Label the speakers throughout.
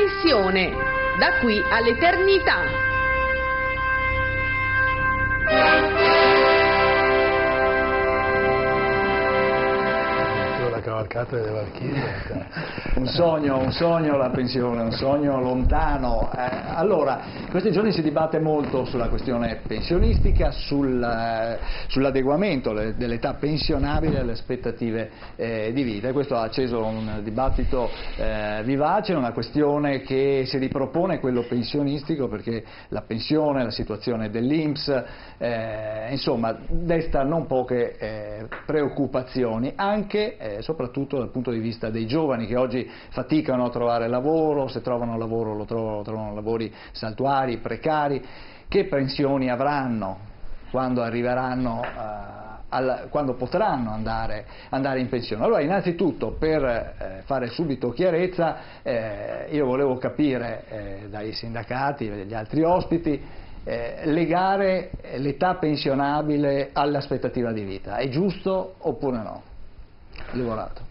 Speaker 1: pensione, da qui all'eternità.
Speaker 2: Cavalcata delle Valchirie.
Speaker 3: Un sogno la pensione, un sogno lontano. Allora, in questi giorni si dibatte molto sulla questione pensionistica, sull'adeguamento dell'età pensionabile alle aspettative di vita, e questo ha acceso un dibattito vivace, una questione che si ripropone quello pensionistico, perché la pensione, la situazione dell'INPS, insomma, desta non poche preoccupazioni, anche soprattutto dal punto di vista dei giovani, che oggi faticano a trovare lavoro, se trovano lavoro trovano lavori saltuari, precari. Che pensioni avranno quando arriveranno quando potranno andare in pensione? Allora, innanzitutto, per fare subito chiarezza, io volevo capire dai sindacati e dagli altri ospiti, legare l'età pensionabile all'aspettativa di vita, è giusto oppure no? Lavorato.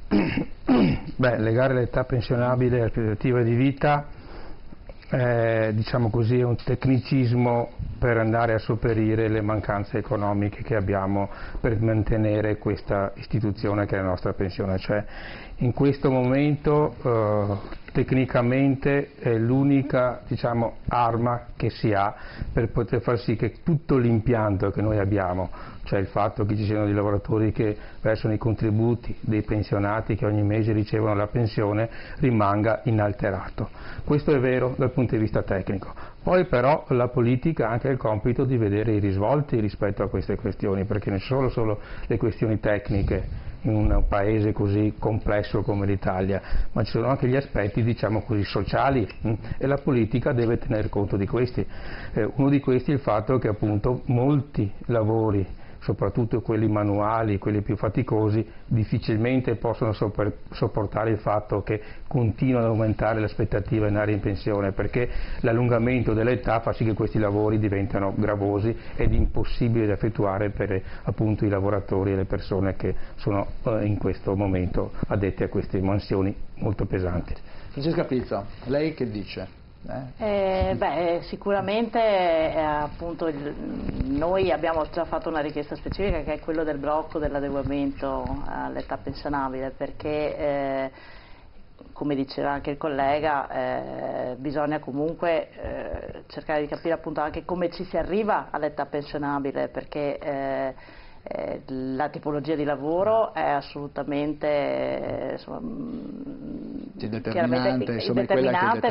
Speaker 2: Beh, legare l'età pensionabile all'aspettativa di vita diciamo così, è un tecnicismo per andare a sopperire le mancanze economiche che abbiamo per mantenere questa istituzione che è la nostra pensione. Cioè, in questo momento tecnicamente è l'unica, diciamo, arma che si ha per poter far sì che tutto l'impianto che noi abbiamo, cioè il fatto che ci siano dei lavoratori che versano i contributi, dei pensionati che ogni mese ricevono la pensione, rimanga inalterato. Questo è vero dal punto di vista tecnico. Poi però la politica ha anche il compito di vedere i risvolti rispetto a queste questioni, perché non sono solo le questioni tecniche in un paese così complesso come l'Italia, ma ci sono anche gli aspetti, diciamo così, sociali, e la politica deve tener conto di questi. Uno di questi è il fatto che appunto molti lavori, soprattutto quelli manuali, quelli più faticosi, difficilmente possono sopportare il fatto che continua ad aumentare l'aspettativa di andare in pensione, perché l'allungamento dell'età fa sì che questi lavori diventano gravosi ed impossibili da effettuare per appunto i lavoratori e le persone che sono in questo momento addette a queste mansioni molto pesanti.
Speaker 3: Francesca Pizzo, lei che dice?
Speaker 4: Sicuramente appunto noi abbiamo già fatto una richiesta specifica, che è quello del blocco dell'adeguamento all'età pensionabile, perché come diceva anche il collega, bisogna comunque cercare di capire appunto anche come ci si arriva all'età pensionabile, perché la tipologia di lavoro è assolutamente
Speaker 3: determinante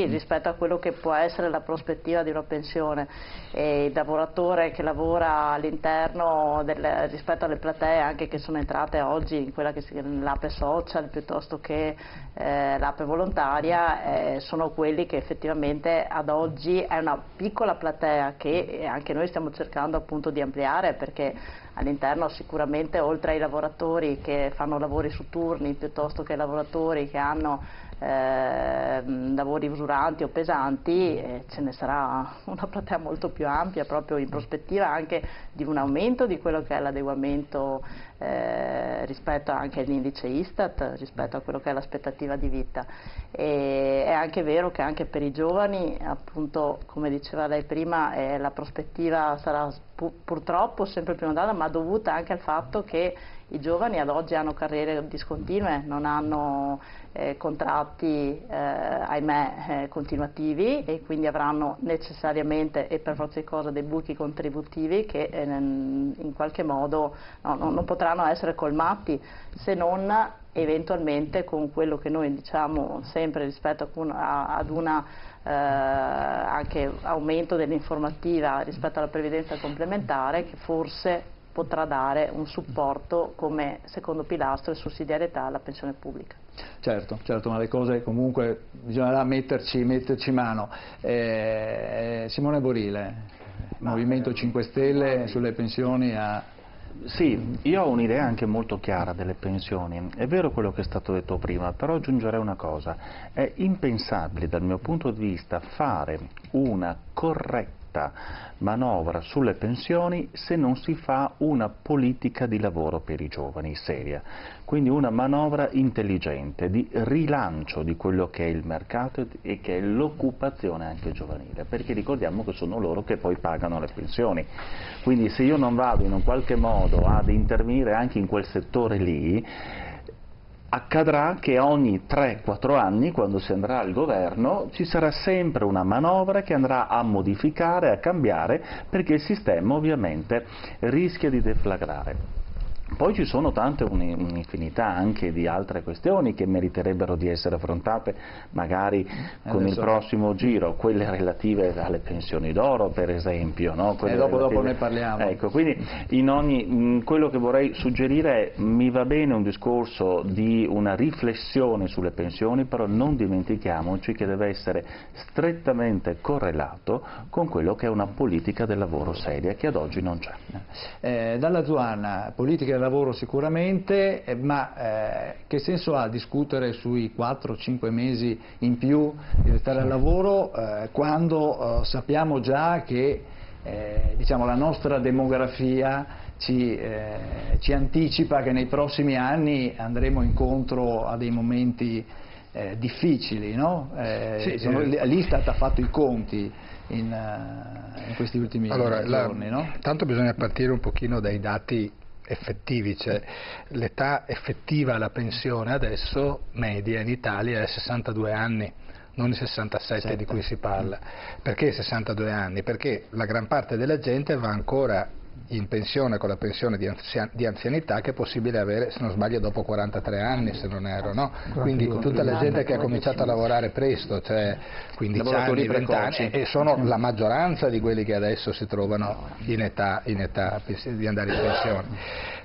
Speaker 4: rispetto a quello che può essere la prospettiva di una pensione, e il lavoratore che lavora all'interno rispetto alle platee anche che sono entrate oggi in quella che si chiama l'APE social piuttosto che l'APE volontaria, sono quelli che effettivamente ad oggi è una piccola platea che anche noi stiamo cercando appunto di ampliare, perché all'interno sicuramente, oltre ai lavoratori che fanno lavori su turni piuttosto che lavoratori che hanno lavori usuranti o pesanti, ce ne sarà una platea molto più ampia, proprio in prospettiva anche di un aumento di quello che è l'adeguamento rispetto anche all'indice Istat, rispetto a quello che è l'aspettativa di vita. E è anche vero che anche per i giovani, appunto come diceva lei prima, la prospettiva sarà purtroppo sempre più lontana, ma dovuta anche al fatto che i giovani ad oggi hanno discontinue, non hanno contratti ahimè continuativi, e quindi avranno necessariamente e per forza di cose dei buchi contributivi che in qualche modo non potranno essere colmati, se non eventualmente con quello che noi diciamo sempre rispetto ad una anche aumento dell'informativa rispetto alla previdenza complementare, che forse potrà dare un supporto come secondo pilastro e sussidiarietà alla pensione pubblica.
Speaker 3: Certo, ma le cose comunque bisognerà metterci mano. Simone Borile, Movimento 5 Stelle sulle pensioni ha...
Speaker 5: Sì, io ho un'idea anche molto chiara delle pensioni, è vero quello che è stato detto prima, però aggiungerei una cosa: è impensabile dal mio punto di vista fare una corretta questa manovra sulle pensioni se non si fa una politica di lavoro per i giovani seria, quindi una manovra intelligente di rilancio di quello che è il mercato e che è l'occupazione anche giovanile, perché ricordiamo che sono loro che poi pagano le pensioni, quindi se io non vado in un qualche modo ad intervenire anche in quel settore lì, accadrà che ogni 3-4 anni, quando si andrà al governo, ci sarà sempre una manovra che andrà a modificare, a cambiare, perché il sistema ovviamente rischia di deflagrare. Poi ci sono tante, un'infinità anche di altre questioni che meriterebbero di essere affrontate magari con il prossimo giro, quelle relative alle pensioni d'oro per esempio, no?
Speaker 3: Dopo ne parliamo.
Speaker 5: Ecco, quindi quello che vorrei suggerire è: mi va bene un discorso di una riflessione sulle pensioni, però non dimentichiamoci che deve essere strettamente correlato con quello che è una politica del lavoro seria che ad oggi non c'è.
Speaker 3: Dalla Zuanna, politica del lavoro sicuramente, ma che senso ha discutere sui 4-5 mesi in più di restare al lavoro quando sappiamo già che diciamo, la nostra demografia ci anticipa che nei prossimi anni andremo incontro a dei momenti difficili, no? L'Istat ha fatto i conti in questi ultimi giorni, no?
Speaker 6: Tanto bisogna partire un pochino dai dati effettivi, cioè l'età effettiva alla pensione adesso media in Italia è 62 anni, non i 67 di cui si parla. Perché 62 anni? Perché la gran parte della gente va ancora in pensione con la pensione di anzianità che è possibile avere, se non sbaglio, dopo 43 anni, se non erro, no? Quindi tutta la gente che ha cominciato a lavorare presto, cioè 15 anni, 20 anni, e sono la maggioranza di quelli che adesso si trovano in età di andare in pensione.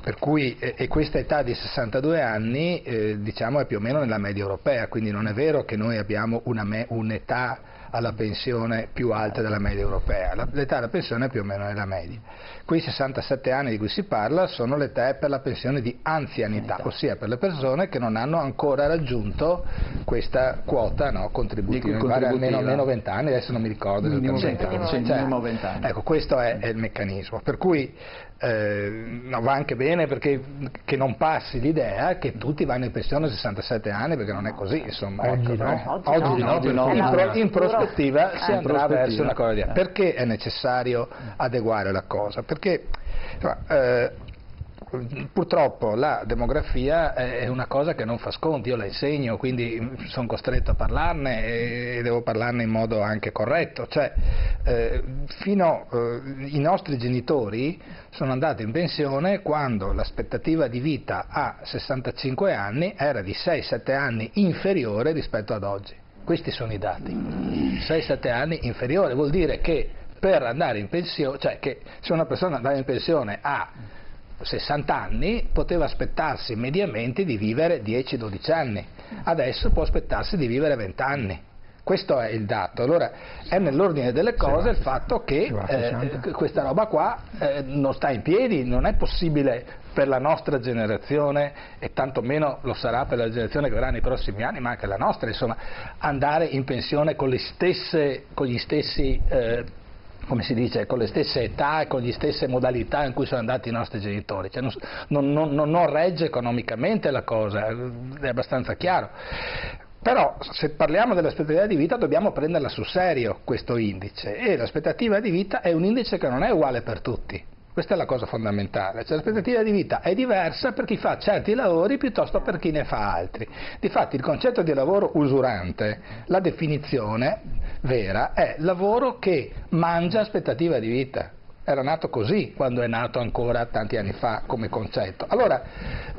Speaker 6: Per cui, e questa età di 62 anni diciamo è più o meno nella media europea, quindi non è vero che noi abbiamo un'età alla pensione più alta della media europea, l'età alla pensione è più o meno nella media. Quei 67 anni di cui si parla sono l'età per la pensione di anzianità, ossia per le persone che non hanno ancora raggiunto questa quota, no, contributiva, almeno 20 anni, adesso non mi ricordo esattamente.
Speaker 3: Minimo 20 anni.
Speaker 6: Ecco, questo è il meccanismo, per cui va anche bene perché che non passi l'idea che tutti vanno in pensione a 67 anni, perché non è così, insomma.
Speaker 2: Oggi no.
Speaker 6: In prospettiva si andrà verso una cosa di perché è necessario adeguare la cosa? Perché purtroppo la demografia è una cosa che non fa sconti, io la insegno, quindi sono costretto a parlarne e devo parlarne in modo anche corretto, cioè i nostri genitori sono andati in pensione quando l'aspettativa di vita a 65 anni era di 6-7 anni inferiore rispetto ad oggi. Questi sono i dati, 6-7 anni inferiore, vuol dire che per andare in pensione, cioè che se una persona andava in pensione a 60 anni poteva aspettarsi mediamente di vivere 10-12 anni, adesso può aspettarsi di vivere 20 anni. Questo è il dato. Allora è nell'ordine delle cose il fatto che questa roba qua non sta in piedi, non è possibile per la nostra generazione, e tanto meno lo sarà per la generazione che verrà nei prossimi anni, ma anche la nostra, insomma, andare in pensione con gli stessi come si dice, con le stesse età e con le stesse modalità in cui sono andati i nostri genitori, cioè non regge economicamente la cosa, è abbastanza chiaro. Però se parliamo dell'aspettativa di vita dobbiamo prenderla sul serio questo indice, e l'aspettativa di vita è un indice che non è uguale per tutti. Questa è la cosa fondamentale, cioè l'aspettativa di vita è diversa per chi fa certi lavori piuttosto per chi ne fa altri. Difatti il concetto di lavoro usurante, la definizione vera è lavoro che mangia aspettativa di vita. Era nato così quando è nato ancora tanti anni fa come concetto. Allora,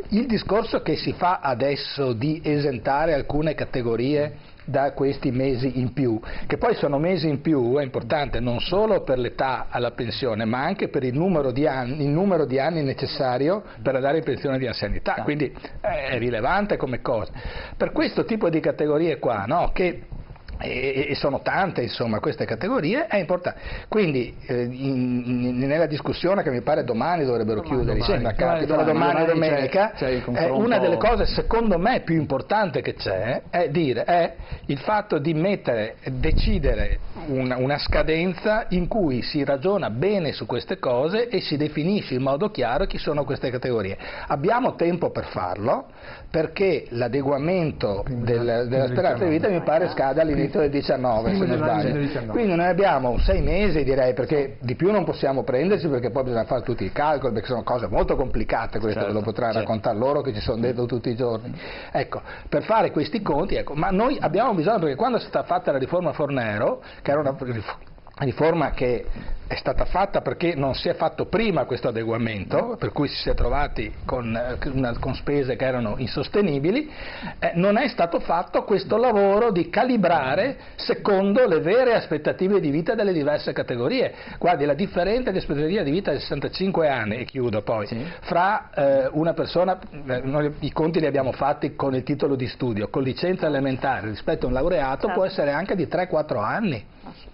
Speaker 6: il discorso che si fa adesso di esentare alcune categorie da questi mesi in più, che poi sono mesi in più, è importante non solo per l'età alla pensione, ma anche per il numero di anni necessario per andare in pensione di anzianità, quindi è rilevante come cosa. Per questo tipo di categorie qua, no, che e sono tante insomma queste categorie, è importante. Quindi nella discussione che mi pare domani dovrebbero chiudere i mercati, domani domenica, una delle cose secondo me più importanti che c'è è il fatto di decidere una scadenza in cui si ragiona bene su queste cose e si definisce in modo chiaro chi sono queste categorie. Abbiamo tempo per farlo, perché l'adeguamento della speranza di vita mi pare scada all'inizio del 19, se non sbaglio. Quindi noi abbiamo 6 mesi, direi, perché di più non possiamo prenderci, perché poi bisogna fare tutti i calcoli, perché sono cose molto complicate queste, lo potranno raccontare loro che ci sono dentro tutti i giorni. Ecco, per fare questi conti, ma noi abbiamo bisogno, perché quando è stata fatta la riforma Fornero, che era una riforma che è stata fatta perché non si è fatto prima questo adeguamento, per cui si è trovati con spese che erano insostenibili, non è stato fatto questo lavoro di calibrare secondo le vere aspettative di vita delle diverse categorie. Guardi, la differenza di aspettativa di vita di 65 anni, e chiudo poi, fra una persona, noi i conti li abbiamo fatti con il titolo di studio, con licenza elementare rispetto a un laureato, può essere anche di 3-4 anni.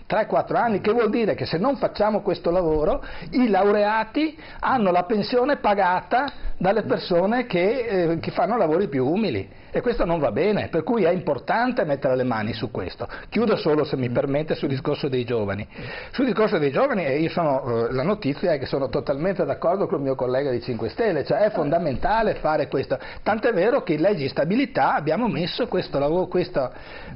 Speaker 6: 3-4 anni, che vuol dire che se non facciamo questo lavoro i laureati hanno la pensione pagata dalle persone che fanno lavori più umili, e questo non va bene, per cui è importante mettere le mani su questo. Chiudo solo, se mi permette, sul discorso dei giovani. Sul discorso dei giovani la notizia è che sono totalmente d'accordo con il mio collega di 5 Stelle, cioè è fondamentale fare questo, tant'è vero che in legge di stabilità abbiamo messo questo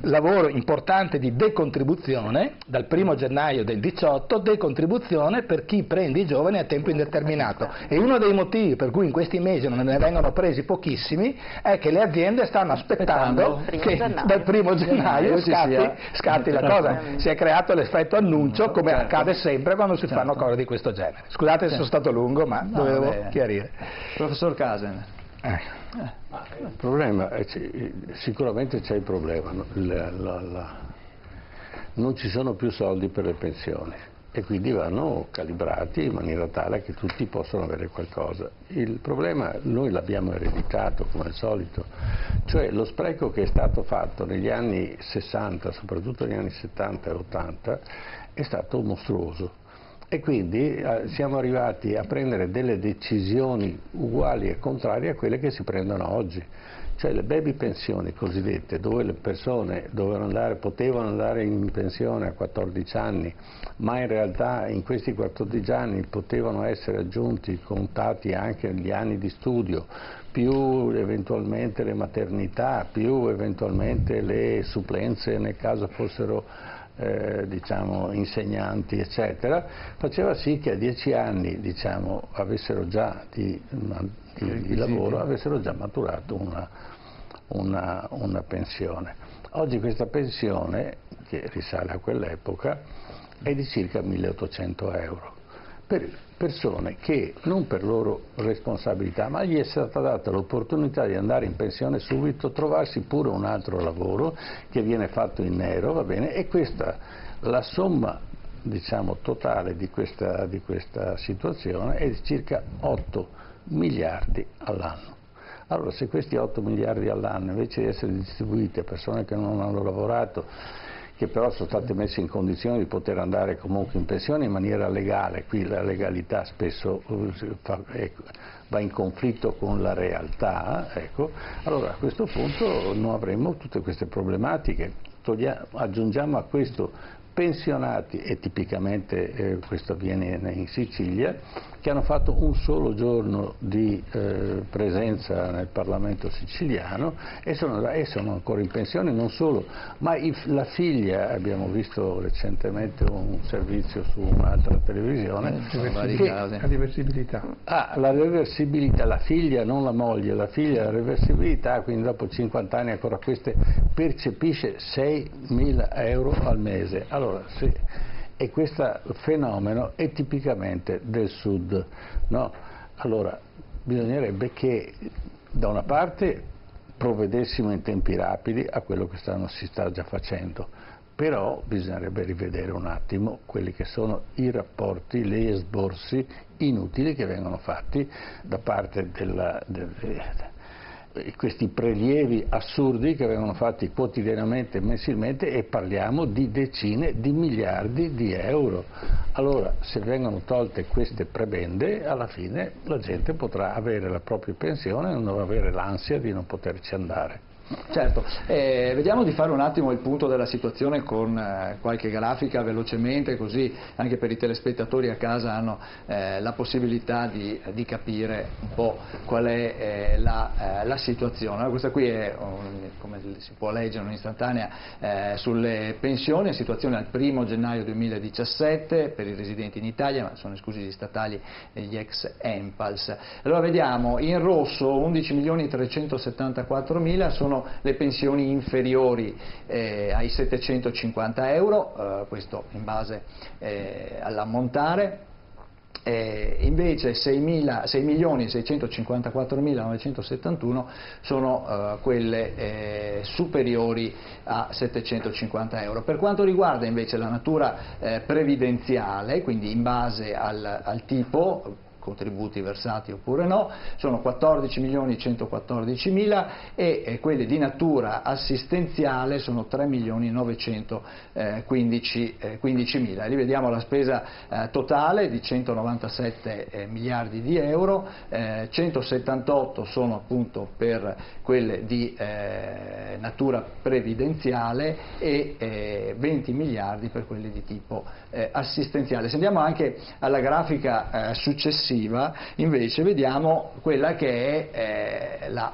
Speaker 6: lavoro importante di decontribuzione dal 1° gennaio del 18, decontribuzione per chi prende i giovani a tempo indeterminato, e uno dei motivi per cui in questi mesi non ne vengono presi pochissimi è che le aziende stanno aspettando che dal 1° gennaio scatti la cosa. Si è creato l'effetto annuncio, come accade sempre quando si fanno cose di questo genere. Scusate se sono stato lungo, ma dovevo chiarire.
Speaker 3: Professor Casen.
Speaker 7: Il problema sicuramente c'è il problema, non ci sono più soldi per le pensioni e quindi vanno calibrati in maniera tale che tutti possano avere qualcosa. Il problema noi l'abbiamo ereditato come al solito, cioè lo spreco che è stato fatto negli anni 60, soprattutto negli anni 70 e 80, è stato mostruoso. E quindi siamo arrivati a prendere delle decisioni uguali e contrarie a quelle che si prendono oggi. Cioè le baby pensioni cosiddette, dove le persone potevano andare in pensione a 14 anni, ma in realtà in questi 14 anni potevano essere aggiunti, contati anche gli anni di studio, più eventualmente le maternità, più eventualmente le supplenze nel caso fossero insegnanti eccetera, faceva sì che a 10 anni avessero già di lavoro, avessero già maturato una pensione. Oggi questa pensione, che risale a quell'epoca, è di circa 1.800 euro per persone che, non per loro responsabilità, ma gli è stata data l'opportunità di andare in pensione subito, trovarsi pure un altro lavoro che viene fatto in nero, va bene, e questa, la somma totale di questa situazione è di circa 8 miliardi all'anno. Allora, se questi 8 miliardi all'anno, invece di essere distribuiti a persone che non hanno lavorato, che però sono state messe in condizione di poter andare comunque in pensione in maniera legale, qui la legalità spesso va in conflitto con la realtà, ecco, allora a questo punto non avremo tutte queste problematiche. Aggiungiamo a questo pensionati, e tipicamente questo avviene in Sicilia, che hanno fatto un solo giorno di presenza nel Parlamento siciliano e sono ancora in pensione, non solo, ma la figlia, abbiamo visto recentemente un servizio su un'altra televisione,
Speaker 2: la reversibilità.
Speaker 7: La reversibilità, la figlia, non la moglie, la figlia la reversibilità, quindi dopo 50 anni ancora queste percepisce 6.000 euro al mese. Allora, e questo fenomeno è tipicamente del sud, no? Allora bisognerebbe che da una parte provvedessimo in tempi rapidi a quello che si sta già facendo, però bisognerebbe rivedere un attimo quelli che sono i rapporti, gli esborsi inutili che vengono fatti da parte questi prelievi assurdi che vengono fatti quotidianamente e mensilmente, e parliamo di decine di miliardi di euro. Allora, se vengono tolte queste prebende, alla fine la gente potrà avere la propria pensione e non avere l'ansia di non poterci andare.
Speaker 3: Certo, vediamo di fare un attimo il punto della situazione con qualche grafica velocemente, così anche per i telespettatori a casa hanno la possibilità di capire un po' qual è la situazione. Allora, questa qui è, come si può leggere, un'istantanea sulle pensioni, la situazione al 1° gennaio 2017 per i residenti in Italia, ma sono esclusi gli statali e gli ex ENPALS. Allora vediamo, in rosso 11.374.000 sono le pensioni inferiori ai 750 euro, questo in base all'ammontare. Invece 6.654.971 sono quelle superiori a 750 euro. Per quanto riguarda invece la natura previdenziale, quindi in base al tipo, contributi versati oppure no, sono 14.114.000 e quelle di natura assistenziale sono 3.915.000. Lì vediamo la spesa totale di 197 miliardi di euro, 178 sono appunto per quelle di natura previdenziale e 20 miliardi per quelle di tipo assistenziale. Se andiamo anche alla grafica successiva, invece vediamo quella che è la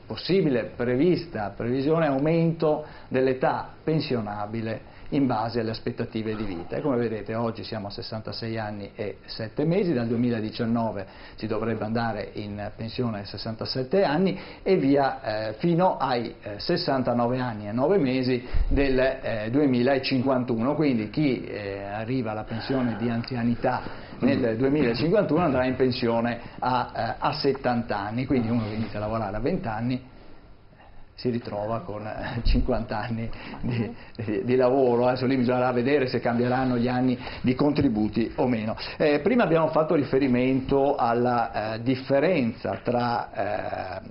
Speaker 3: possibile previsione aumento dell'età pensionabile in base alle aspettative di vita. E come vedete oggi siamo a 66 anni e 7 mesi, dal 2019 si dovrebbe andare in pensione a 67 anni e via fino ai 69 anni e 9 mesi del 2051, quindi chi arriva alla pensione di anzianità nel 2051 andrà in pensione a 70 anni, quindi uno che inizia a lavorare a 20 anni si ritrova con 50 anni di lavoro. Adesso lì bisognerà vedere se cambieranno gli anni di contributi o meno. Prima abbiamo fatto riferimento alla differenza tra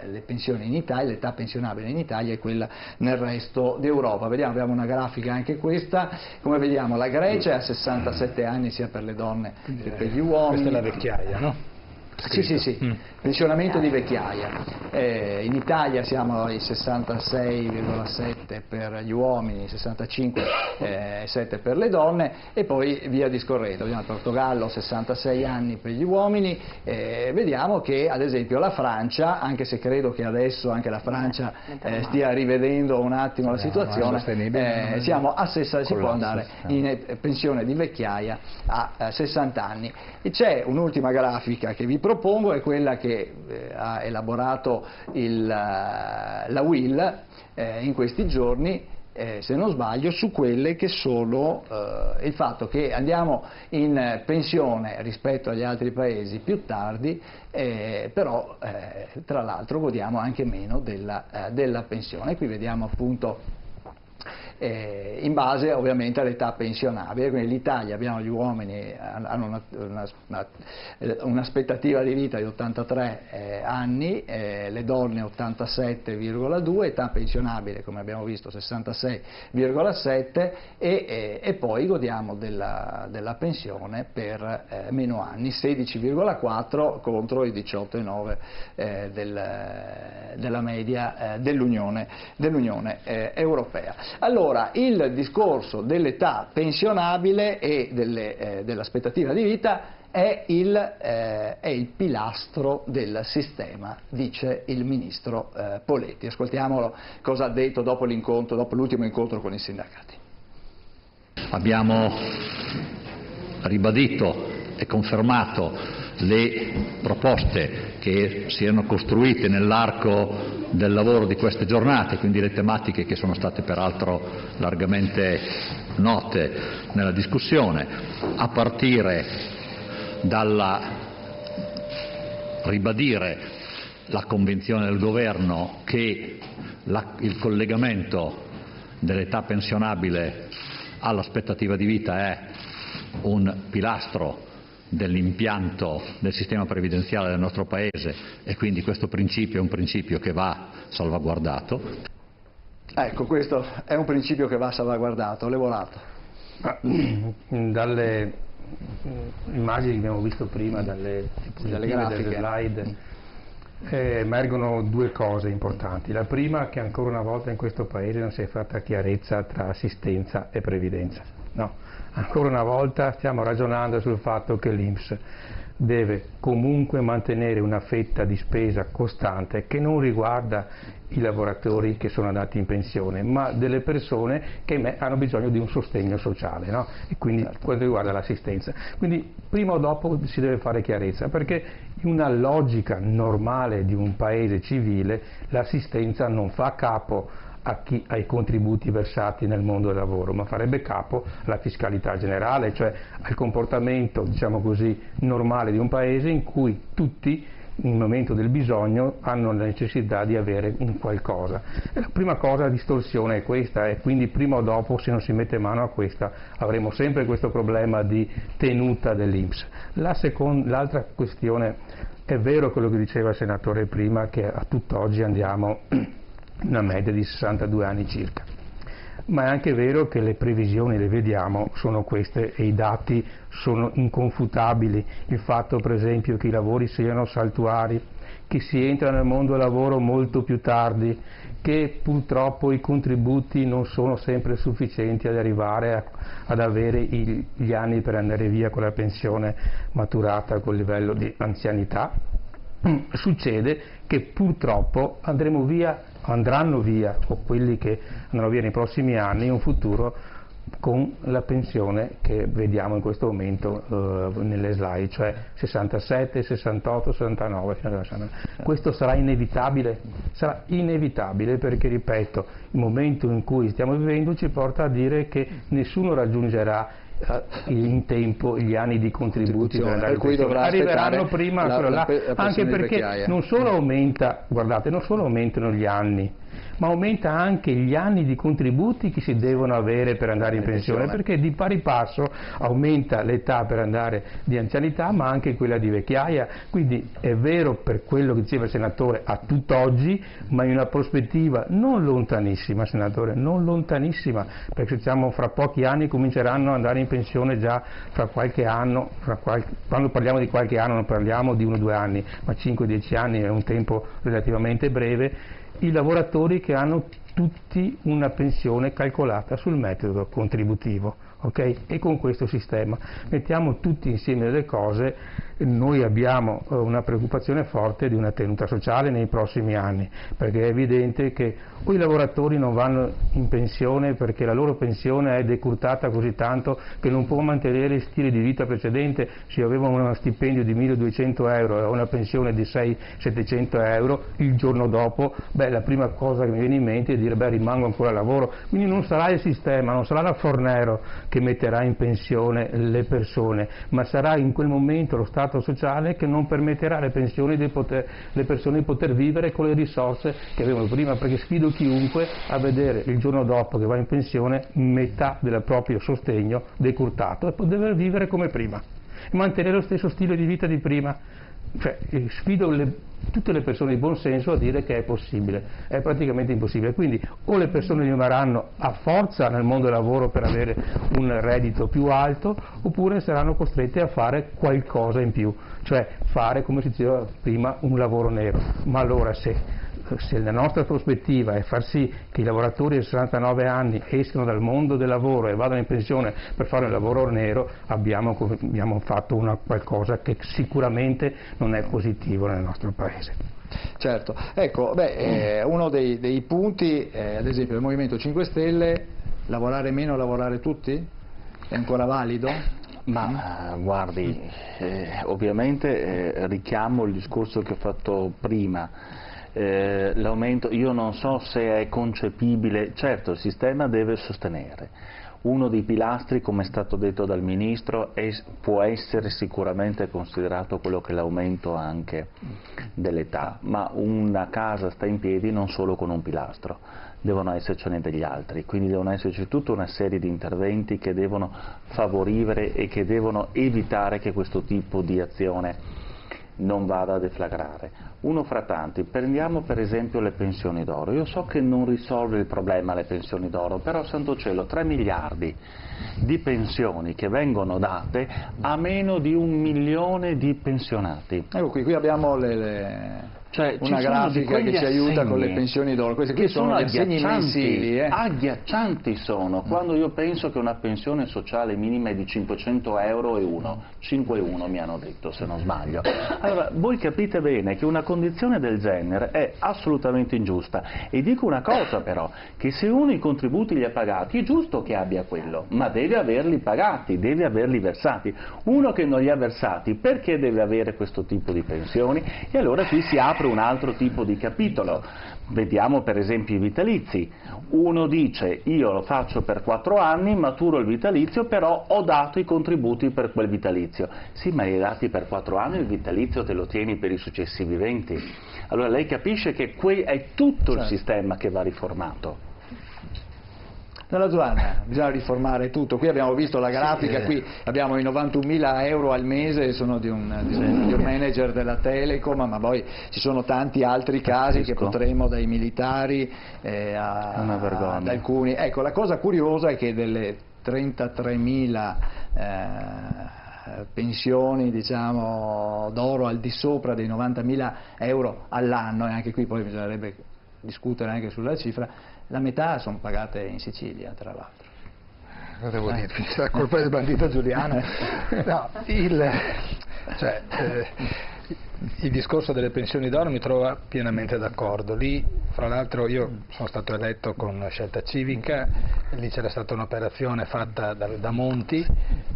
Speaker 3: le pensioni in Italia, l'età pensionabile in Italia e quella nel resto d'Europa. Vediamo, abbiamo una grafica anche questa, come vediamo la Grecia è a 67 anni sia per le donne che per gli uomini.
Speaker 6: Questa è la vecchiaia, no?
Speaker 3: Sì, pensionamento di vecchiaia. In Italia siamo ai 66,7 per gli uomini, 65,7 per le donne e poi via discorrendo. Vediamo il Portogallo 66 anni per gli uomini, vediamo che ad esempio la Francia, anche se credo che adesso anche la Francia stia rivedendo un attimo la situazione, siamo a 60, si può andare in pensione di vecchiaia a 60 anni. E c'è un'ultima grafica che vi propongo, è quella che ha elaborato la UIL in questi giorni, se non sbaglio, su quelle che sono il fatto che andiamo in pensione rispetto agli altri paesi più tardi, però tra l'altro godiamo anche meno della pensione. Qui vediamo appunto in base ovviamente all'età pensionabile, quindi l'Italia abbiamo gli uomini hanno un'aspettativa di vita di 83 anni, le donne 87,2, età pensionabile come abbiamo visto 66,7 e poi godiamo della pensione per meno anni, 16,4 contro i 18,9 della media dell'Unione Europea. Allora, il discorso dell'età pensionabile e dell'aspettativa di vita è il pilastro del sistema, dice il ministro Poletti. Ascoltiamolo cosa ha detto dopo l'ultimo incontro con i sindacati.
Speaker 8: Abbiamo ribadito e confermato le proposte che si erano costruite nell'arco del lavoro di queste giornate, quindi le tematiche che sono state peraltro largamente note nella discussione, a partire dalla ribadire la convinzione del Governo che il collegamento dell'età pensionabile all'aspettativa di vita è un pilastro dell'impianto del sistema previdenziale del nostro Paese, e quindi questo principio è un principio che va salvaguardato.
Speaker 3: Ecco, questo è un principio che va salvaguardato. Levorato.
Speaker 2: Dalle immagini che abbiamo visto prima, dalle
Speaker 3: grafiche,
Speaker 2: delle slide, emergono due cose importanti. La prima, che ancora una volta in questo Paese non si è fatta chiarezza tra assistenza e previdenza. No, ancora una volta stiamo ragionando sul fatto che l'INPS deve comunque mantenere una fetta di spesa costante che non riguarda i lavoratori che sono andati in pensione, ma delle persone che hanno bisogno di un sostegno sociale, no? E quindi quanto riguarda l'assistenza. Quindi prima o dopo si deve fare chiarezza, perché in una logica normale di un paese civile l'assistenza non fa capo ai contributi versati nel mondo del lavoro, ma farebbe capo alla fiscalità generale, cioè al comportamento, diciamo così, normale di un paese in cui tutti nel momento del bisogno hanno la necessità di avere un qualcosa. E la prima cosa, la distorsione è questa, e quindi prima o dopo, se non si mette mano a questa, avremo sempre questo problema di tenuta dell'INPS. L'altra questione, è vero quello che diceva il senatore prima, che a tutt'oggi andiamo una media di 62 anni circa, ma è anche vero che le previsioni, le vediamo, sono queste e i dati sono inconfutabili. Il fatto per esempio che i lavori siano saltuari, che si entra nel mondo del lavoro molto più tardi, che purtroppo i contributi non sono sempre sufficienti ad arrivare ad avere gli anni per andare via con la pensione maturata col livello di anzianità. Succede che purtroppo andranno via, o quelli che andranno via nei prossimi anni, in un futuro con la pensione che vediamo in questo momento nelle slide, cioè 67, 68, 69. Questo sarà inevitabile perché, ripeto, il momento in cui stiamo vivendo ci porta a dire che nessuno raggiungerà in tempo gli anni di contributi per cui arriveranno prima, anche perché non solo aumentano gli anni, ma aumenta anche gli anni di contributi che si devono avere per andare in pensione, perché di pari passo aumenta l'età per andare di anzianità, ma anche quella di vecchiaia. Quindi è vero, per quello che diceva il senatore, a tutt'oggi, ma in una prospettiva non lontanissima, senatore, non lontanissima, perché fra pochi anni cominceranno ad andare in pensione già fra qualche anno, quando parliamo di qualche anno non parliamo di 1 o 2 anni, ma 5-10 anni è un tempo relativamente breve, i lavoratori che hanno tutti una pensione calcolata sul metodo contributivo, ok? E con questo sistema mettiamo tutti insieme delle cose. Noi abbiamo una preoccupazione forte di una tenuta sociale nei prossimi anni, perché è evidente che o i lavoratori non vanno in pensione perché la loro pensione è decurtata così tanto che non può mantenere il stile di vita precedente. Se avevano uno stipendio di 1.200 euro e una pensione di 600-700 euro, il giorno dopo, la prima cosa che mi viene in mente è dire rimango ancora al lavoro. Quindi non sarà il sistema, non sarà la Fornero che metterà in pensione le persone, ma sarà in quel momento lo Stato sociale che non permetterà alle persone di poter vivere con le risorse che avevano prima, perché sfido chiunque a vedere il giorno dopo che va in pensione metà del proprio sostegno decurtato e poter vivere come prima e mantenere lo stesso stile di vita di prima. Cioè, sfido tutte le persone di buon senso a dire che è possibile, è praticamente impossibile. Quindi o le persone rimarranno a forza nel mondo del lavoro per avere un reddito più alto, oppure saranno costrette a fare qualcosa in più, cioè fare, come si diceva prima, un lavoro nero. Ma allora se la nostra prospettiva è far sì che i lavoratori di 69 anni escano dal mondo del lavoro e vadano in pensione per fare un lavoro nero, abbiamo fatto qualcosa che sicuramente non è positivo nel nostro Paese.
Speaker 3: Certo, ecco, uno dei punti, ad esempio del Movimento 5 Stelle, lavorare meno, lavorare tutti? È ancora valido?
Speaker 5: Ma guardi, ovviamente richiamo il discorso che ho fatto prima. L'aumento, io non so se è concepibile, certo il sistema deve sostenere, uno dei pilastri, come è stato detto dal Ministro, può essere sicuramente considerato quello che è l'aumento anche dell'età, ma una casa sta in piedi non solo con un pilastro, devono essercene degli altri, quindi devono esserci tutta una serie di interventi che devono favorire e che devono evitare che questo tipo di azione non vada a deflagrare. Uno fra tanti, prendiamo per esempio le pensioni d'oro. Io so che non risolve il problema le pensioni d'oro, però santo cielo, 3 miliardi di pensioni che vengono date a meno di 1 milione di pensionati.
Speaker 3: Ecco qui abbiamo
Speaker 5: Cioè,
Speaker 3: una grafica che ci aiuta con le pensioni d'oro. Questi qui sono gli assegni mensili.
Speaker 5: Agghiaccianti sono. Quando io penso che una pensione sociale minima è di 500 euro e 5,1 mi hanno detto, se non sbaglio. Allora, voi capite bene che una condizione del genere è assolutamente ingiusta. E dico una cosa però, che se uno i contributi li ha pagati, è giusto che abbia quello, ma deve averli pagati, deve averli versati. Uno che non li ha versati, perché deve avere questo tipo di pensioni? E allora qui si apre un altro tipo di capitolo. Vediamo per esempio i vitalizi. Uno dice: io lo faccio per 4 anni, maturo il vitalizio, però ho dato i contributi per quel vitalizio. Sì, ma li hai dati per 4 anni, il vitalizio te lo tieni per i successivi 20. Allora lei capisce che è tutto il sistema che va riformato.
Speaker 3: Nella Giovanna, bisogna riformare tutto. Qui abbiamo visto la grafica, qui abbiamo i 91.000 euro al mese, sono di un manager della Telecom, ma poi ci sono tanti altri casi che potremo, dai militari ad alcuni. Ecco, la cosa curiosa è che delle 33.000 pensioni, diciamo, d'oro al di sopra dei 90.000 euro all'anno, e anche qui poi bisognerebbe discutere anche sulla cifra, la metà sono pagate in Sicilia, tra l'altro.
Speaker 6: Cosa devo dire? La colpa del bandito Giuliano? No, il discorso delle pensioni d'oro mi trova pienamente d'accordo. Lì, fra l'altro, io sono stato eletto con Scelta Civica, lì c'era stata un'operazione fatta da Monti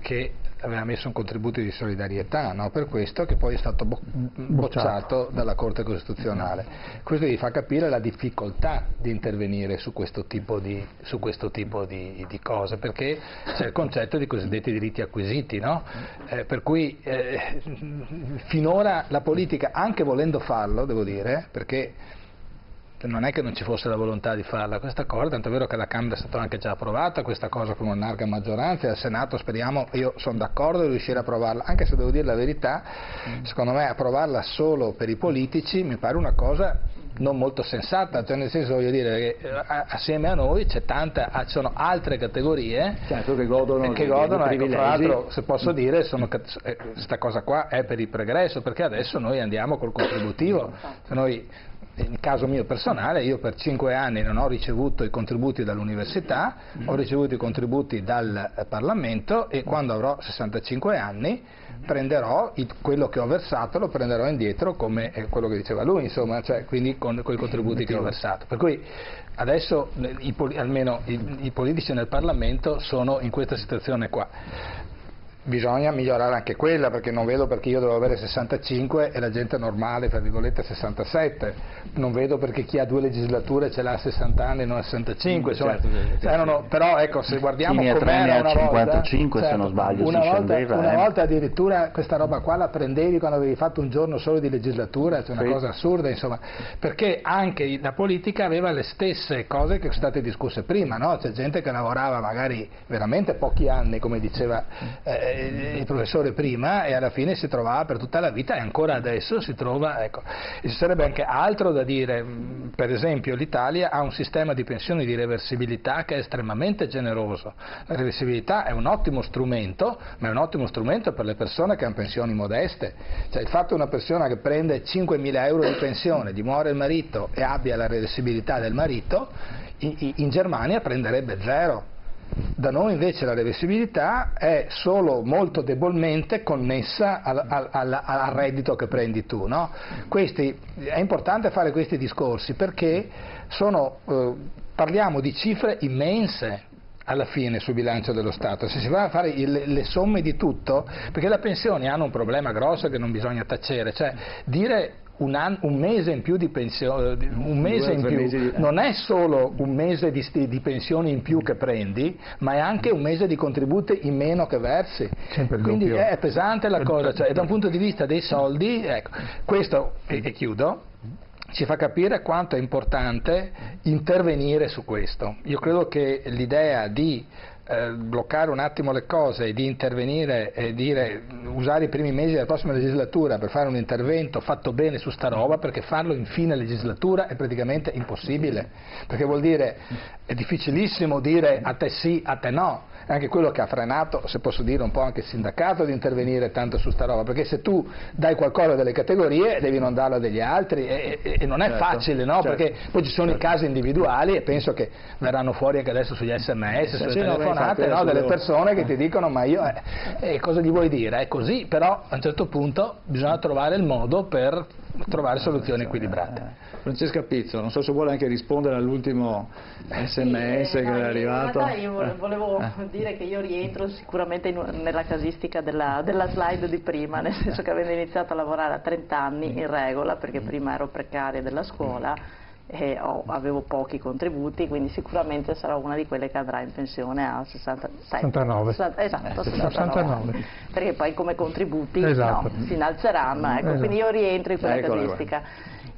Speaker 6: che aveva messo un contributo di solidarietà, no? Per questo, che poi è stato bocciato dalla Corte Costituzionale. Questo vi fa capire la difficoltà di intervenire su questo tipo di cose, perché c'è il concetto di cosiddetti diritti acquisiti, no? Per cui finora la politica, anche volendo farlo, devo dire, perché non è che non ci fosse la volontà di farla questa cosa, tanto è vero che alla Camera è stata anche già approvata questa cosa con una larga maggioranza, e al Senato speriamo, io sono d'accordo di riuscire a approvarla, anche se devo dire la verità, secondo me approvarla solo per i politici mi pare una cosa non molto sensata, cioè nel senso, voglio dire che assieme a noi ci sono altre categorie, certo, che godono ecco, tra l'altro, se posso dire, questa cosa qua è per il pregresso, perché adesso noi andiamo col contributivo, se noi, in caso mio personale, io per 5 anni non ho ricevuto i contributi dall'università, ho ricevuto i contributi dal Parlamento, e quando avrò 65 anni prenderò quello che ho versato, lo prenderò indietro, come quello che diceva lui, insomma, cioè, quindi con quei contributi che ho versato. Per cui adesso almeno i politici nel Parlamento sono in questa situazione qua. Bisogna migliorare anche quella, perché non vedo perché io devo avere 65 e la gente normale, tra virgolette, 67. Non vedo perché chi ha 2 legislature ce l'ha a 60 anni e non a 65. Però ecco, se guardiamo com'era una
Speaker 5: 55,
Speaker 6: volta,
Speaker 5: se non sbaglio,
Speaker 6: una volta addirittura questa roba qua la prendevi quando avevi fatto un giorno solo di legislatura, cioè una cosa assurda, insomma, perché anche la politica aveva le stesse cose che sono state discusse prima, no? C'è gente che lavorava magari veramente pochi anni, come diceva il professore prima, e alla fine si trovava per tutta la vita, e ancora adesso si trova, ecco. E ci sarebbe anche altro da dire. Per esempio l'Italia ha un sistema di pensioni di reversibilità che è estremamente generoso. La reversibilità è un ottimo strumento, ma è un ottimo strumento per le persone che hanno pensioni modeste, cioè il fatto che una persona che prende 5.000 euro di pensione, gli muore il marito e abbia la reversibilità del marito, in Germania prenderebbe 0. Da noi invece la reversibilità è solo molto debolmente connessa al reddito che prendi tu, no? È importante fare questi discorsi perché parliamo di cifre immense alla fine sul bilancio dello Stato. Se si va a fare le somme di tutto, perché le pensioni hanno un problema grosso che non bisogna tacere, cioè dire un mese in più di pensione, non è solo un mese di pensioni in più che prendi, ma è anche un mese di contributi in meno che versi. Quindi è pesante la cosa, cioè, da un punto di vista dei soldi, ecco, questo, e chiudo, ci fa capire quanto è importante intervenire su questo. Io credo che l'idea di bloccare un attimo le cose e di intervenire e usare i primi mesi della prossima legislatura per fare un intervento fatto bene su sta roba, perché farlo in fine legislatura è praticamente impossibile, perché vuol dire, è difficilissimo dire a te sì, a te no. È anche quello che ha frenato, se posso dire, un po' anche il sindacato di intervenire tanto su sta roba, perché se tu dai qualcosa delle categorie devi non darlo a degli altri e non è facile, no? Perché poi ci sono i casi individuali e penso che verranno fuori anche adesso sugli SMS, sulle telefonate, no? Delle persone che ti dicono ma io cosa gli vuoi dire? È così, però a un certo punto bisogna trovare il modo per trovare soluzioni equilibrate.
Speaker 3: Francesca Pizzo, non so se vuole anche rispondere all'ultimo SMS che è arrivato.
Speaker 4: In realtà io volevo dire che io rientro sicuramente nella casistica della slide di prima, nel senso che avendo iniziato a lavorare a 30 anni in regola, perché prima ero precaria della scuola e avevo pochi contributi, quindi sicuramente sarò una di quelle che andrà in pensione a
Speaker 2: 69.
Speaker 4: Esatto, 69. Perché poi come contributi si innalzeranno, ecco, quindi io rientro in quella casistica.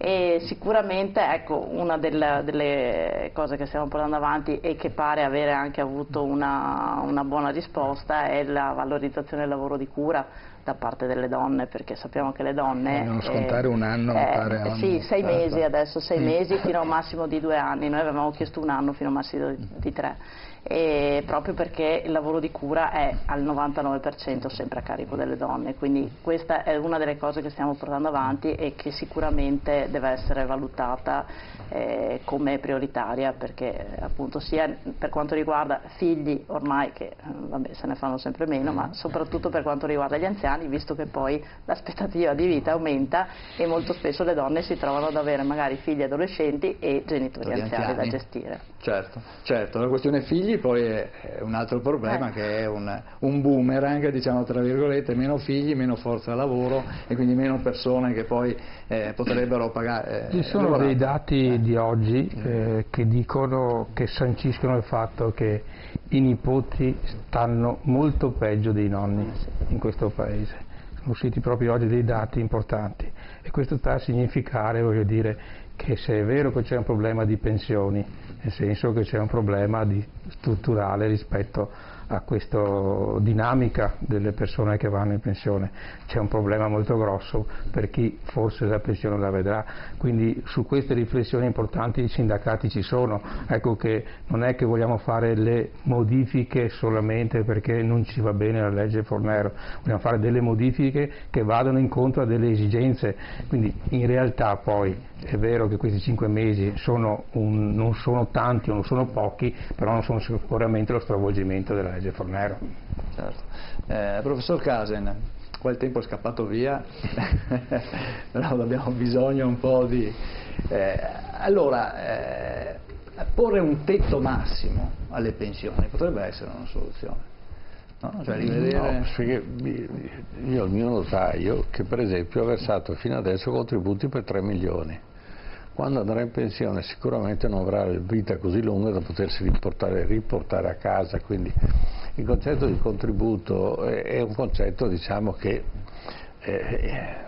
Speaker 4: E sicuramente una delle cose che stiamo portando avanti e che pare avere anche avuto una buona risposta è la valorizzazione del lavoro di cura da parte delle donne, perché sappiamo che le donne
Speaker 6: vogliono scontare un anno, mi pare.
Speaker 4: Sì, 6 mesi adesso, 6 mesi fino a un massimo di 2 anni, noi avevamo chiesto un anno fino a un massimo di 3. E proprio perché il lavoro di cura è al 99% sempre a carico delle donne, quindi questa è una delle cose che stiamo portando avanti e che sicuramente deve essere valutata come prioritaria, perché appunto sia per quanto riguarda figli ormai che se ne fanno sempre meno, ma soprattutto per quanto riguarda gli anziani, visto che poi l'aspettativa di vita aumenta e molto spesso le donne si trovano ad avere magari figli adolescenti e genitori anziani da gestire.
Speaker 3: Certo, la questione figli poi è un altro problema che è un boomerang, diciamo tra virgolette, meno figli, meno forza lavoro e quindi meno persone che poi potrebbero pagare.
Speaker 2: Ci sono dei dati di oggi che dicono, che sanciscono il fatto che i nipoti stanno molto peggio dei nonni in questo paese. Sono usciti proprio oggi dei dati importanti e questo sta a significare, voglio dire, che se è vero che c'è un problema di pensioni, nel senso che c'è un problema strutturale rispetto a questa dinamica delle persone che vanno in pensione, c'è un problema molto grosso per chi forse la pensione la vedrà, quindi su queste riflessioni importanti i sindacati ci sono, ecco che non è che vogliamo fare le modifiche solamente perché non ci va bene la legge Fornero, vogliamo fare delle modifiche che vadano incontro a delle esigenze, quindi in realtà poi è vero che questi 5 mesi non sono tanti o non sono pochi, però non sono sicuramente lo stravolgimento della legge Fornero.
Speaker 3: Certo. Professor Casen, qua il tempo è scappato via, però abbiamo bisogno un po' di... porre un tetto massimo alle pensioni potrebbe essere una soluzione. No? Cioè rivedere...
Speaker 7: No, perché io ho il mio notaio che per esempio ha versato fino adesso contributi per 3 milioni. Quando andrà in pensione sicuramente non avrà vita così lunga da potersi riportare a casa, quindi il concetto di contributo è un concetto, diciamo, che è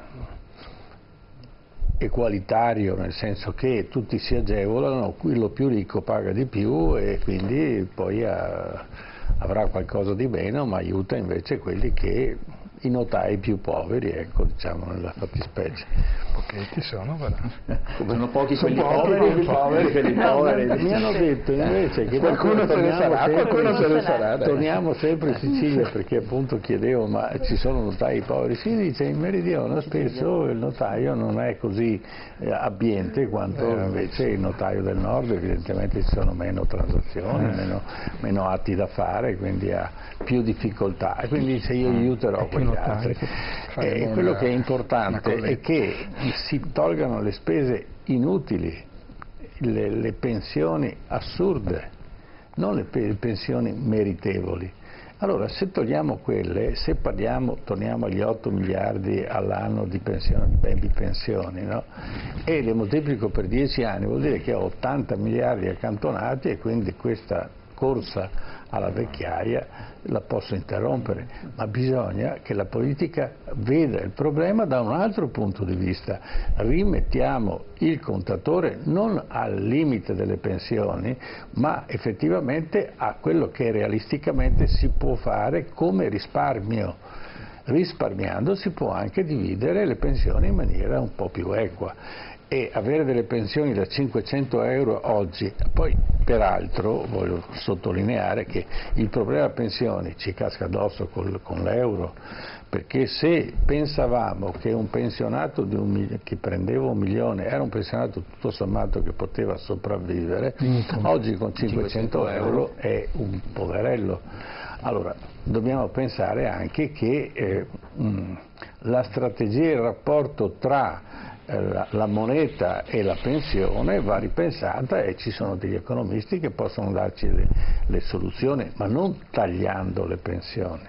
Speaker 7: egualitario, nel senso che tutti si agevolano, quello più ricco paga di più e quindi poi avrà qualcosa di meno, ma aiuta invece quelli che i notai più poveri, ecco, diciamo, nella fattispecie.
Speaker 6: Pochetti sono, però.
Speaker 3: Sono pochi quelli poveri.
Speaker 7: Mi hanno detto invece che
Speaker 6: qualcuno se ne sarà.
Speaker 7: Torniamo sempre in Sicilia perché appunto chiedevo, ma ci sono notai poveri? Si dice in Meridione spesso il notaio non è così abbiente quanto invece il notaio del nord, evidentemente ci sono meno transazioni, meno atti da fare, quindi ha più difficoltà e quindi se io aiuterò quegli altri. Quello che è importante è che si tolgano le spese inutili, le pensioni assurde, non le pensioni meritevoli. Allora, se togliamo quelle, se torniamo agli 8 miliardi all'anno di pensioni, no? E le moltiplico per 10 anni, vuol dire che ho 80 miliardi accantonati e quindi questa corsa alla vecchiaia la posso interrompere, ma bisogna che la politica veda il problema da un altro punto di vista. Rimettiamo il contatore non al limite delle pensioni, ma effettivamente a quello che realisticamente si può fare come risparmio. Risparmiando si può anche dividere le pensioni in maniera un po' più equa, e avere delle pensioni da 500 euro oggi. Poi peraltro voglio sottolineare che il problema pensioni ci casca addosso con l'euro, perché se pensavamo che un pensionato che prendeva 1 milione era un pensionato tutto sommato che poteva sopravvivere, oggi con 500 euro è un poverello. Allora dobbiamo pensare anche che la strategia, il rapporto tra la moneta e la pensione va ripensata, e ci sono degli economisti che possono darci le soluzioni, ma non tagliando le pensioni.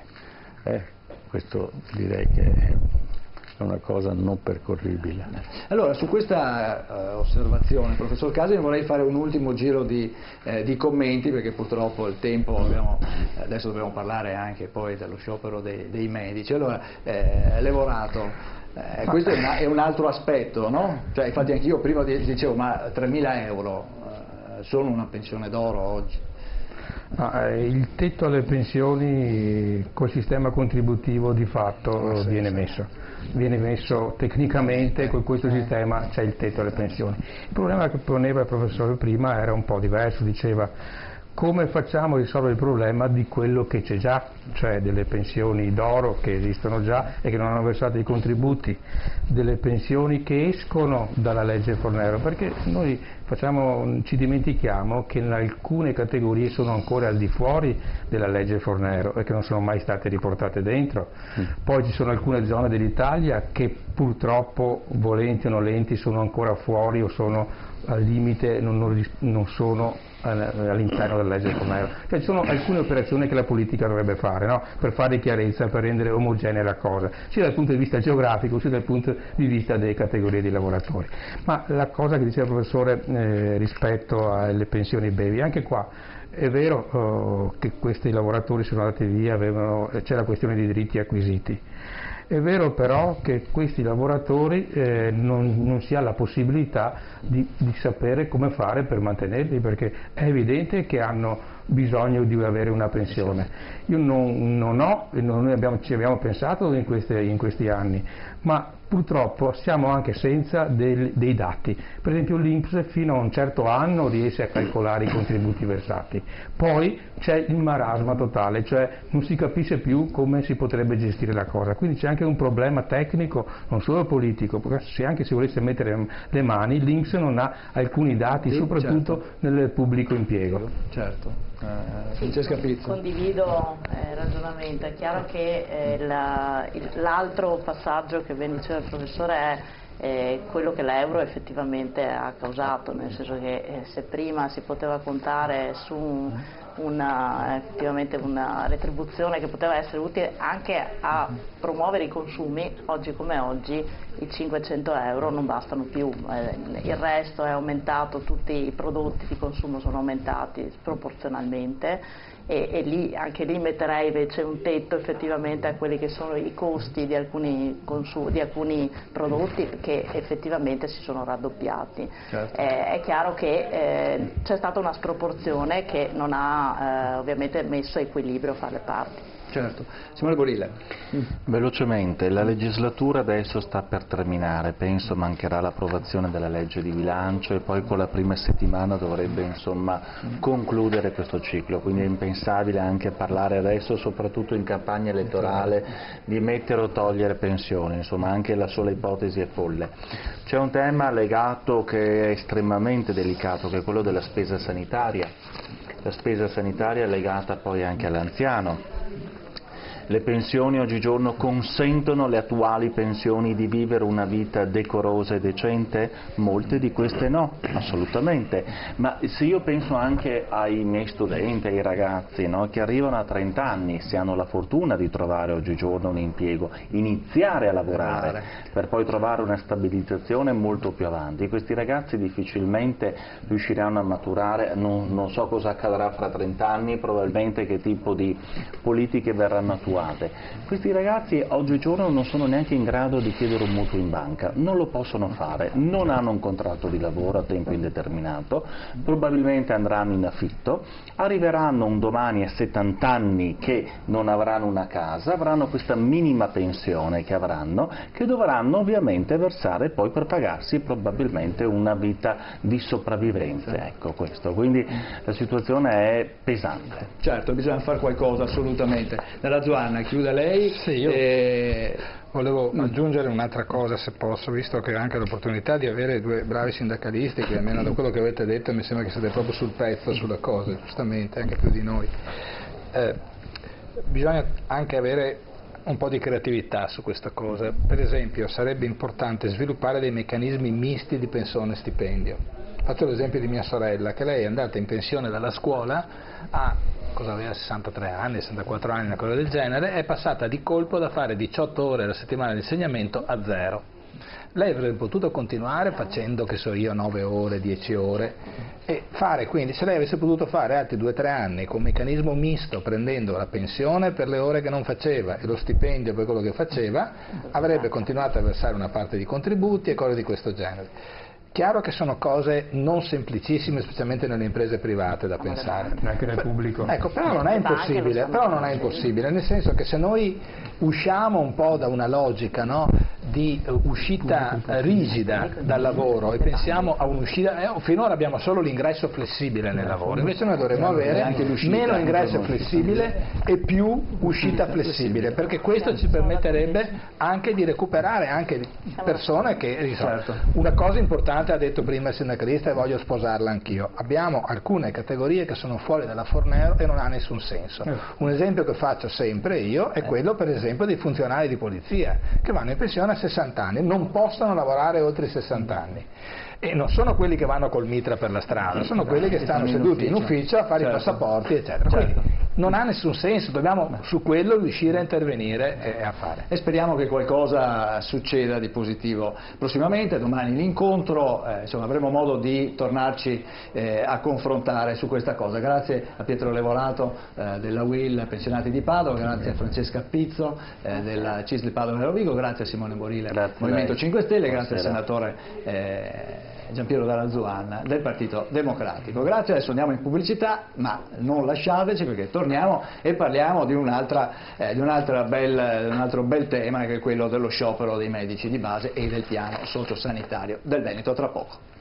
Speaker 7: Questo direi che è una cosa non percorribile.
Speaker 3: Allora, su questa osservazione, professor Casini, vorrei fare un ultimo giro di commenti, perché purtroppo il tempo adesso dobbiamo parlare anche poi dello sciopero dei medici. Allora, Levorato, questo è un altro aspetto, no? Cioè, infatti anch'io prima dicevo, ma 3.000 euro sono una pensione d'oro oggi?
Speaker 2: Il tetto alle pensioni col sistema contributivo di fatto viene messo tecnicamente, con questo sistema c'è il tetto alle pensioni. Il problema che poneva il professore prima era un po' diverso, diceva: come facciamo a risolvere il problema di quello che c'è già, cioè delle pensioni d'oro che esistono già e che non hanno versato i contributi, delle pensioni che escono dalla legge Fornero, perché noi ci dimentichiamo che in alcune categorie sono ancora al di fuori della legge Fornero e che non sono mai state riportate dentro. Poi ci sono alcune zone dell'Italia che purtroppo, volenti o nolenti, sono ancora fuori o sono al limite, non sono all'interno della legge Fornero. Cioè, ci sono alcune operazioni che la politica dovrebbe fare, no? Per fare chiarezza, per rendere omogenea la cosa, sia dal punto di vista geografico sia dal punto di vista delle categorie di lavoratori. Ma la cosa che diceva il professore rispetto alle pensioni brevi, anche qua è vero che questi lavoratori sono andati via, c'è la questione dei diritti acquisiti. È vero però che questi lavoratori non si ha la possibilità di sapere come fare per mantenerli, perché è evidente che hanno bisogno di avere una pensione. Io non ho, e noi ci abbiamo pensato in questi anni, ma purtroppo siamo anche senza dei dati. Per esempio l'INPS fino a un certo anno riesce a calcolare i contributi versati, poi c'è il marasma totale, cioè non si capisce più come si potrebbe gestire la cosa. Quindi c'è anche un problema tecnico, non solo politico, perché anche se volesse mettere le mani, l'INPS non ha alcuni dati, soprattutto nel pubblico impiego.
Speaker 3: Certo. Francesca Pizzo.
Speaker 4: Condivido il ragionamento. È chiaro che l'altro passaggio che ben diceva il professore è quello che l'euro effettivamente ha causato, nel senso che se prima si poteva contare su effettivamente una retribuzione che poteva essere utile anche a promuovere i consumi, oggi come oggi i 500 euro non bastano più, il resto è aumentato, tutti i prodotti di consumo sono aumentati sproporzionalmente, e anche lì metterei invece un tetto effettivamente a quelli che sono i costi di alcuni prodotti che effettivamente si sono raddoppiati.
Speaker 3: Certo.
Speaker 4: È chiaro che c'è stata una sproporzione che non ha ovviamente messo a equilibrio fra le parti.
Speaker 3: Certo. Simone Borilla.
Speaker 5: Velocemente, la legislatura adesso sta per terminare, penso mancherà l'approvazione della legge di bilancio e poi con la prima settimana dovrebbe concludere questo ciclo, quindi è impensabile anche parlare adesso, soprattutto in campagna elettorale, di mettere o togliere pensioni, anche la sola ipotesi è folle. C'è un tema legato che è estremamente delicato, che è quello della spesa sanitaria. La spesa sanitaria è legata poi anche all'anziano. Le pensioni oggigiorno consentono alle attuali pensioni di vivere una vita decorosa e decente? Molte di queste no, assolutamente. Ma se io penso anche ai miei studenti, ai ragazzi, no, che arrivano a 30 anni, se hanno la fortuna di trovare oggigiorno un impiego, iniziare a lavorare per poi trovare una stabilizzazione molto più avanti, questi ragazzi difficilmente riusciranno a maturare, non so cosa accadrà fra 30 anni, probabilmente che tipo di politiche verranno attuate. Questi ragazzi oggigiorno non sono neanche in grado di chiedere un mutuo in banca, non lo possono fare, non hanno un contratto di lavoro a tempo indeterminato, probabilmente andranno in affitto, arriveranno un domani a 70 anni che non avranno una casa, avranno questa minima pensione che avranno, che dovranno ovviamente versare poi per pagarsi probabilmente una vita di sopravvivenza, ecco questo, quindi la situazione è pesante.
Speaker 3: Certo, bisogna fare qualcosa assolutamente. Dalla Zuanna, chiude lei.
Speaker 6: Sì, io volevo aggiungere un'altra cosa, se posso, visto che ho anche l'opportunità di avere due bravi sindacalisti che almeno da quello che avete detto mi sembra che siete proprio sul pezzo sulla cosa, giustamente, anche più di noi. Bisogna anche avere un po' di creatività su questa cosa. Per esempio sarebbe importante sviluppare dei meccanismi misti di pensione e stipendio. Faccio l'esempio di mia sorella, che lei è andata in pensione dalla scuola cosa aveva, 63 anni, 64 anni, una cosa del genere, è passata di colpo da fare 18 ore alla settimana di insegnamento a 0. Lei avrebbe potuto continuare facendo, che so io, 9 ore, 10 ore e fare, quindi se lei avesse potuto fare altri 2-3 anni con meccanismo misto, prendendo la pensione per le ore che non faceva e lo stipendio per quello che faceva, avrebbe continuato a versare una parte di contributi e cose di questo genere. Chiaro che sono cose non semplicissime, specialmente nelle imprese private, da pensare.
Speaker 2: Anche nel pubblico.
Speaker 6: Ecco, però non è impossibile, nel senso che se noi usciamo un po' da una logica, no, di uscita rigida dal lavoro e pensiamo a un'uscita, finora abbiamo solo l'ingresso flessibile nel lavoro, invece noi dovremmo avere meno ingresso flessibile e più uscita flessibile, perché questo ci permetterebbe anche di recuperare anche persone che, una cosa importante ha detto prima il sindacalista e voglio sposarla anch'io, abbiamo alcune categorie che sono fuori dalla Fornero e non ha nessun senso. Un esempio che faccio sempre io è quello per esempio dei funzionari di polizia che vanno in pensione a 60 anni, non possono lavorare oltre i 60 anni. E non sono quelli che vanno col mitra per la strada, sono quelli che stanno seduti in ufficio a fare i passaporti, eccetera. Quindi non ha nessun senso, dobbiamo su quello riuscire a intervenire e a fare.
Speaker 3: E speriamo che qualcosa succeda di positivo prossimamente. Domani l'incontro, insomma, avremo modo di tornarci a confrontare su questa cosa. Grazie a Pietro Lavorato della UIL Pensionati di Padova, grazie a Francesca Pizzo della CISL Padova e Rovigo, grazie a Simone Borile, Movimento 5 Stelle, grazie al senatore Giampiero Dalla Zuanna del Partito Democratico. Grazie, adesso andiamo in pubblicità, ma non lasciateci perché torniamo e parliamo di un altro bel tema, che è quello dello sciopero dei medici di base e del piano sociosanitario del Veneto, tra poco.